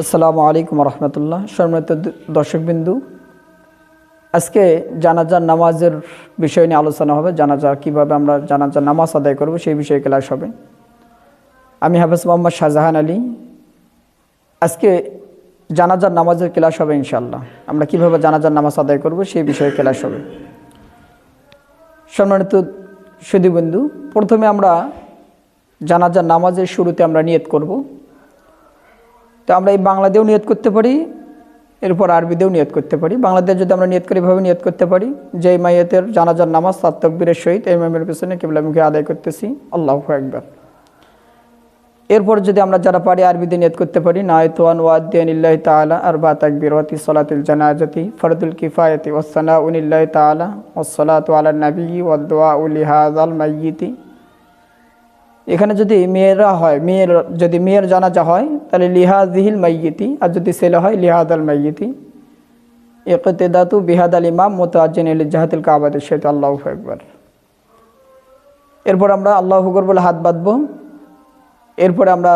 আসসালামু আলাইকুম রহমতুল্লাহ। সম্মানিত দর্শকবিন্দু, আজকে জানাজার নামাজের বিষয় নিয়ে আলোচনা হবে। জানাজা কীভাবে আমরা জানাজার নামাজ আদায় করব সেই বিষয়ে ক্লাস হবে। আমি হাফেজ মোহাম্মদ শাহজাহান আলী। আজকে জানাজার নামাজের ক্লাস হবে ইনশাআল্লাহ। আমরা কীভাবে জানাজার নামাজ আদায় করব সেই বিষয়ে ক্লাস হবে। সম্মানিত সুধীবন্ধু, প্রথমে আমরা জানাজার নামাজের শুরুতে আমরা নিয়ত করব। তো আমরা এই বাংলাতেও নিয়ত করতে পারি, এরপর আরবিতেও নিয়ত করতে পারি। বাংলাদেশ যদি আমরা নিয়ত করি, এভাবে নিয়ত করতে পারি যে মাইয়াতের জানাজার নামাজ তার তাকবীরের সহিত এই ইমামের পেছনে কিবলামুখী আদায় করতেছি, আল্লাহু আকবার। এরপর যদি আমরা যারা পারি আরবিতে নিয়ত করতে পারি, নায়তুয়ান ওয়াদ্দিয়ানিল্লাহি তাআলা আরবা তাকবীরাতি সালাতুল জানাজাতি ফরদুল কিফায়াতি ওয়াসসানাউ লিল্লাহি তাআলা ওয়াসসালাতু আলান নবী ওয়াদ দুআউ লিহাযাল মাইয়িতি। এখানে যদি মেয়েরা হয়, যদি মেয়ের জানাজা হয় তাহলে লিহাযিহিল মাইয়িতি, আর যদি ছেলে হয় লিহাদাল মাইয়িতি। ইকতিদাতু বিহাদাল ইমাম মুতাআজ্জিন ইলা জাহাতিল কাবাতির সাথে, আল্লাহু আকবার। এরপর আমরা আল্লাহু আকবার বলে হাত বাঁধবো। এরপরে আমরা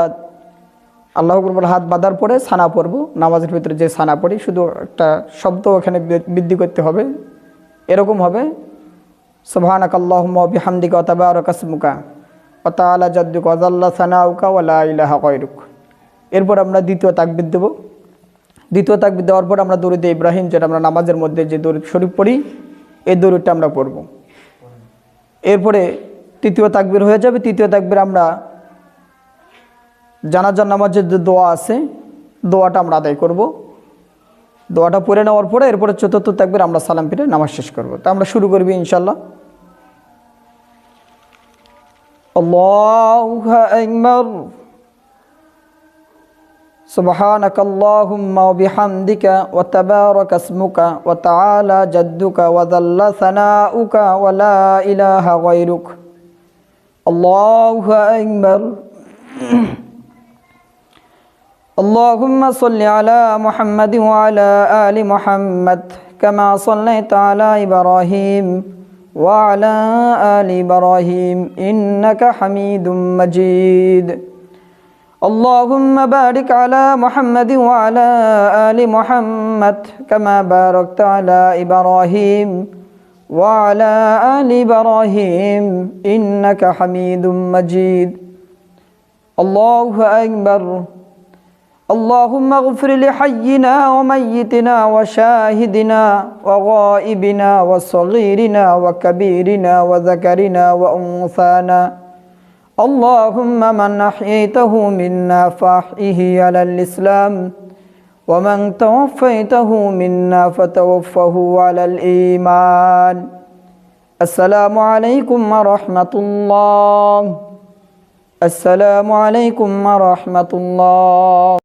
আল্লাহু আকবার বলে হাত বাঁধার পরে সানা পড়ব। নামাজের ভিতরে যে সানা পড়ি, শুধু একটা শব্দ এখানে বৃদ্ধি করতে হবে। এরকম হবে, সুবহানাকাল্লাহুম্মা ওয়া বিহামদিকা ওয়া তাবারাকা ইসমুকা ওয়া তাআলা জাদ্দুকা ওয়া যাল্লা সানাউকা ওয়া লা ইলাহা গায়রুক। এরপর আমরা দ্বিতীয় তাকবীর দেব। দ্বিতীয় তাকবীর দেওয়ার পর আমরা দরুদ ইব্রাহিম, যেটা আমরা নামাজের মধ্যে যে দরুদ শরীফ পড়ি, এই দরুদটা আমরা পড়ব। এরপরে তৃতীয় তাকবীর হয়ে যাবে। তৃতীয় তাকবীর আমরা জানাজার নামাজের যে দোয়া আছে, দোয়াটা আমরা আদায় করব। দোয়াটা পড়ে নেওয়ার পরে এরপরে চতুর্থ তাকবীর আমরা সালাম ফিরে নামাজ শেষ করব। তা আমরা শুরু করবি ইনশাআল্লাহ। আল্লাহু আকবার। সুবহানাকাল্লাহুম্মা ওয়া বিহামদিকা ওয়া তাবারাকা ইসমুকা ওয়া তাআলা জাদ্দুকা ওয়া যাল্লা সানাউকা ওয়া লা ইলাহা গায়রুক। আল্লাহু আকবার। اللهم صل على محمد وعلى آل محمد كما صليت على إبراهيم وعلى آل إبراهيم إنك حميد مجيد. اللهم بارك على محمد وعلى آل محمد كما باركت على إبراهيم وعلى آل إبراهيم إنك حميد مجيد. الله أكبر. اللهم اغفر لحينا وميتنا وشاهدنا وغائبنا وصغيرنا وكبيرنا وذكرنا وأنثانا. اللهم من أحييته منا فأحيه على الإسلام ومن توفيته منا فتوفه على الإيمان. السلام عليكم ورحمة الله. السلام عليكم ورحمة الله.